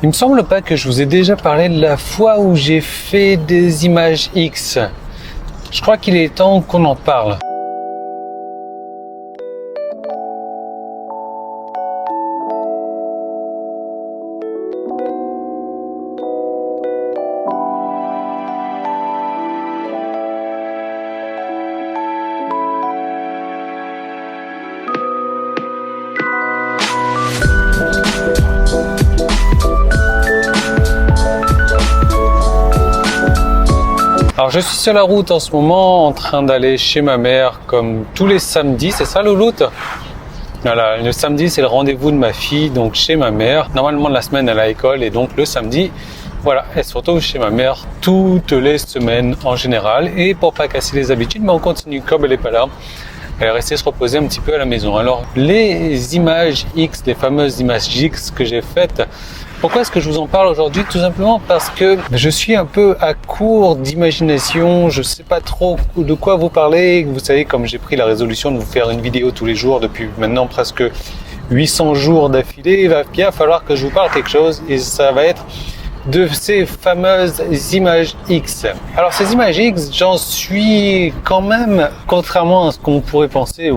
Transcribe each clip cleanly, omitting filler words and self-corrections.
Il me semble pas que je vous ai déjà parlé de la fois où j'ai fait des images X. Je crois qu'il est temps qu'on en parle. Alors je suis sur la route en ce moment en train d'aller chez ma mère comme tous les samedis, c'est ça Louloute? Voilà, le samedi c'est le rendez-vous de ma fille, donc chez ma mère. Normalement la semaine elle a l'école et donc le samedi, voilà, elle se retrouve chez ma mère toutes les semaines en général. Et pour pas casser les habitudes, on continue comme elle n'est pas là. Elle est restée se reposer un petit peu à la maison. Alors les images X, les fameuses images X que j'ai faites, pourquoi est-ce que je vous en parle aujourd'hui? Tout simplement parce que je suis un peu à court d'imagination, je ne sais pas trop de quoi vous parler. Vous savez, comme j'ai pris la résolution de vous faire une vidéo tous les jours depuis maintenant presque 800 jours d'affilée, il va bien falloir que je vous parle quelque chose et ça va être de ces fameuses images X. Alors ces images X, j'en suis quand même, contrairement à ce qu'on pourrait penser,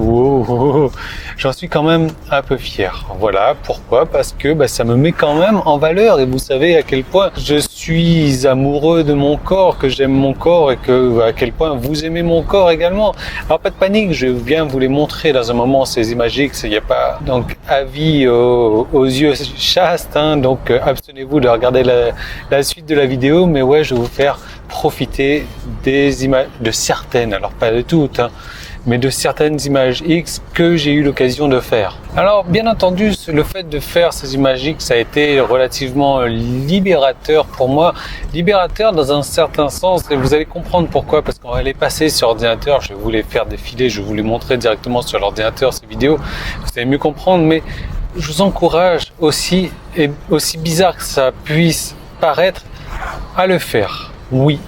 j'en suis quand même un peu fier. Voilà, pourquoi? Parce que ça me met quand même en valeur et vous savez à quel point je suis amoureux de mon corps, que j'aime mon corps et que à quel point vous aimez mon corps également. Alors pas de panique, je viens vous les montrer dans un moment ces images X, il n'y a pas donc avis aux yeux chastes, donc abstenez-vous de regarder la suite de la vidéo, mais ouais, je vais vous faire profiter des images, de certaines, alors pas de toutes, mais de certaines images X que j'ai eu l'occasion de faire. Alors bien entendu, le fait de faire ces images X a été relativement libérateur pour moi, libérateur dans un certain sens, et vous allez comprendre pourquoi, parce qu'on va les passer sur ordinateur, je vais vous les faire défiler, je vais vous les montrer directement sur l'ordinateur ces vidéos, vous allez mieux comprendre, mais je vous encourage aussi, et aussi bizarre que ça puisse paraître, à le faire. Oui,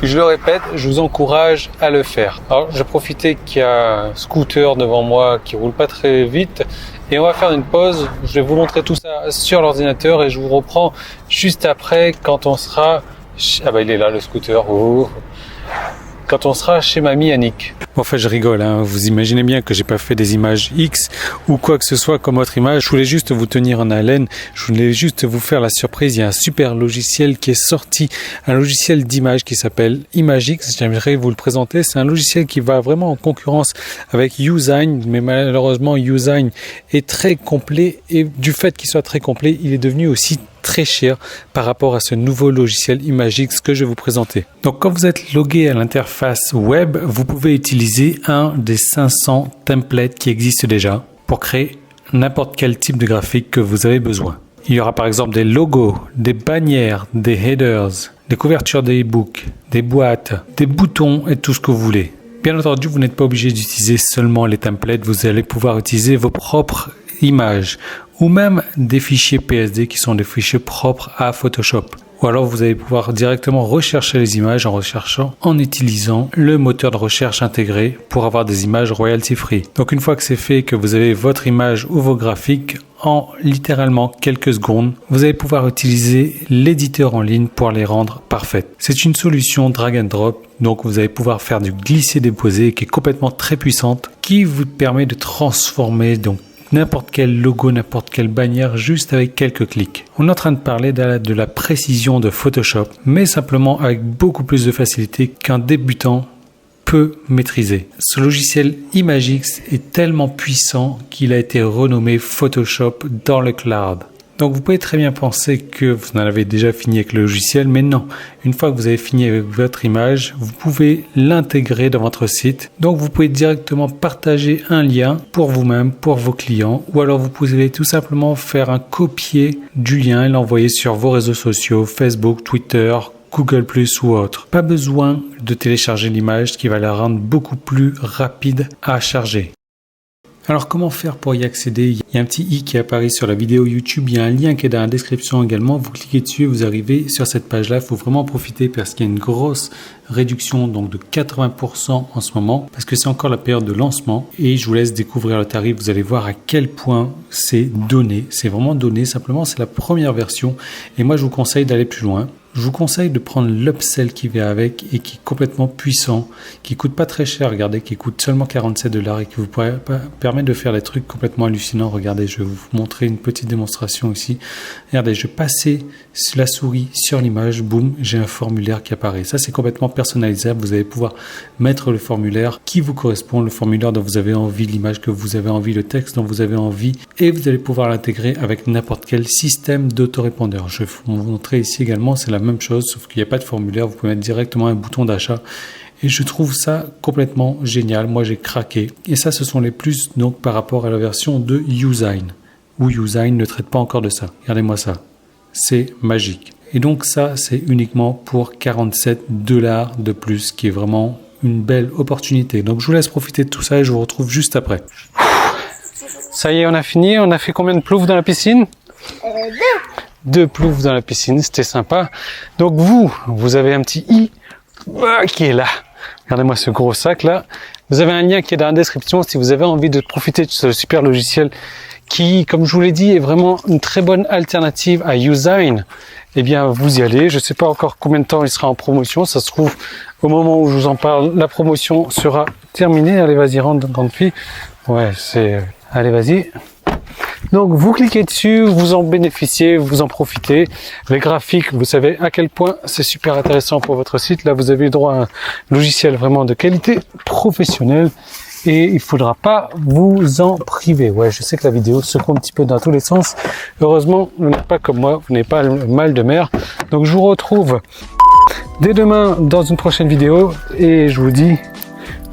je le répète, je vous encourage à le faire. Alors, j'ai profité qu'il y a un scooter devant moi qui roule pas très vite et on va faire une pause. Je vais vous montrer tout ça sur l'ordinateur et je vous reprends juste après quand on sera... Ah bah il est là le scooter. Quand on sera chez mamie Annick. En fait, je rigole, vous imaginez bien que j'ai pas fait des images X ou quoi que ce soit comme autre image. Je voulais juste vous tenir en haleine, je voulais juste vous faire la surprise. Il y a un super logiciel qui est sorti, un logiciel d'image qui s'appelle ImageX. J'aimerais vous le présenter. C'est un logiciel qui va vraiment en concurrence avec Usign, mais malheureusement Usign est très complet et du fait qu'il soit très complet, il est devenu aussi très cher par rapport à ce nouveau logiciel ImageX que je vais vous présenter. Donc quand vous êtes logué à l'interface web, vous pouvez utiliser un des 500 templates qui existent déjà pour créer n'importe quel type de graphique que vous avez besoin. Il y aura par exemple des logos, des bannières, des headers, des couvertures des e-books, des boîtes, des boutons et tout ce que vous voulez. Bien entendu, vous n'êtes pas obligé d'utiliser seulement les templates, vous allez pouvoir utiliser vos propres images ou même des fichiers PSD qui sont des fichiers propres à Photoshop. Ou alors vous allez pouvoir directement rechercher les images en utilisant le moteur de recherche intégré pour avoir des images royalty free. Donc une fois que c'est fait, que vous avez votre image ou vos graphiques, en littéralement quelques secondes, vous allez pouvoir utiliser l'éditeur en ligne pour les rendre parfaites. C'est une solution drag and drop, donc vous allez pouvoir faire du glisser-déposer qui est complètement très puissante, qui vous permet de transformer donc n'importe quel logo, n'importe quelle bannière, juste avec quelques clics. On est en train de parler de la précision de Photoshop, mais simplement avec beaucoup plus de facilité qu'un débutant peut maîtriser. Ce logiciel ImageX est tellement puissant qu'il a été renommé Photoshop dans le cloud. Donc vous pouvez très bien penser que vous en avez déjà fini avec le logiciel, mais non. Une fois que vous avez fini avec votre image, vous pouvez l'intégrer dans votre site. Donc vous pouvez directement partager un lien pour vous-même, pour vos clients, ou alors vous pouvez tout simplement faire un copier du lien et l'envoyer sur vos réseaux sociaux, Facebook, Twitter, Google+, ou autre. Pas besoin de télécharger l'image, ce qui va la rendre beaucoup plus rapide à charger. Alors comment faire pour y accéder? Il y a un petit i qui apparaît sur la vidéo YouTube, il y a un lien qui est dans la description également, vous cliquez dessus et vous arrivez sur cette page-là. Il faut vraiment profiter parce qu'il y a une grosse réduction donc de 80% en ce moment parce que c'est encore la période de lancement et je vous laisse découvrir le tarif. Vous allez voir à quel point c'est donné. C'est vraiment donné. Simplement, c'est la première version et moi, je vous conseille d'aller plus loin. Je vous conseille de prendre l'upsell qui vient avec et qui est complètement puissant, qui coûte pas très cher, regardez, qui coûte seulement 47 $ et qui vous permet de faire des trucs complètement hallucinants. Regardez, je vais vous montrer une petite démonstration ici. Regardez, je passais la souris sur l'image, boum, j'ai un formulaire qui apparaît. Ça, c'est complètement personnalisable. Vous allez pouvoir mettre le formulaire qui vous correspond, le formulaire dont vous avez envie, l'image que vous avez envie, le texte dont vous avez envie et vous allez pouvoir l'intégrer avec n'importe quel système d'autorépondeur. Je vais vous montrer ici également, c'est la même chose, sauf qu'il n'y a pas de formulaire, vous pouvez mettre directement un bouton d'achat et je trouve ça complètement génial. Moi j'ai craqué et ça ce sont les plus donc par rapport à la version de Usign où Usign ne traite pas encore de ça. Regardez-moi ça, c'est magique et donc ça c'est uniquement pour 47 $ de plus qui est vraiment une belle opportunité. Donc je vous laisse profiter de tout ça et je vous retrouve juste après. Ça y est, on a fini. On a fait combien de ploufs dans la piscine? 2 ploufs dans la piscine, c'était sympa. Donc vous avez un petit i qui est là. Regardez-moi ce gros sac là. Vous avez un lien qui est dans la description si vous avez envie de profiter de ce super logiciel qui, comme je vous l'ai dit, est vraiment une très bonne alternative à Usign. Eh bien, vous y allez. Je ne sais pas encore combien de temps il sera en promotion. Ça se trouve, au moment où je vous en parle, la promotion sera terminée. Allez, vas-y, rentre, grande fille. Ouais, c'est... Allez, vas-y. Donc vous cliquez dessus, vous en bénéficiez, vous en profitez. Les graphiques, vous savez à quel point c'est super intéressant pour votre site. Là, vous avez droit à un logiciel vraiment de qualité professionnelle et il ne faudra pas vous en priver. Ouais, je sais que la vidéo secoue un petit peu dans tous les sens. Heureusement, vous n'êtes pas comme moi, vous n'avez pas le mal de mer. Donc je vous retrouve dès demain dans une prochaine vidéo et je vous dis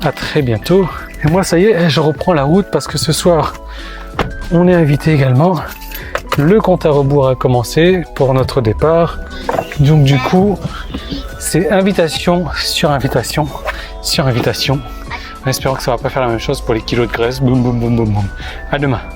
à très bientôt. Et moi, ça y est, je reprends la route parce que ce soir, on est invité également. Le compte à rebours a commencé pour notre départ. Donc du coup, c'est invitation sur invitation sur invitation. En espérant que ça va pas faire la même chose pour les kilos de graisse. Boum, boum, boum, boum, boum. À demain.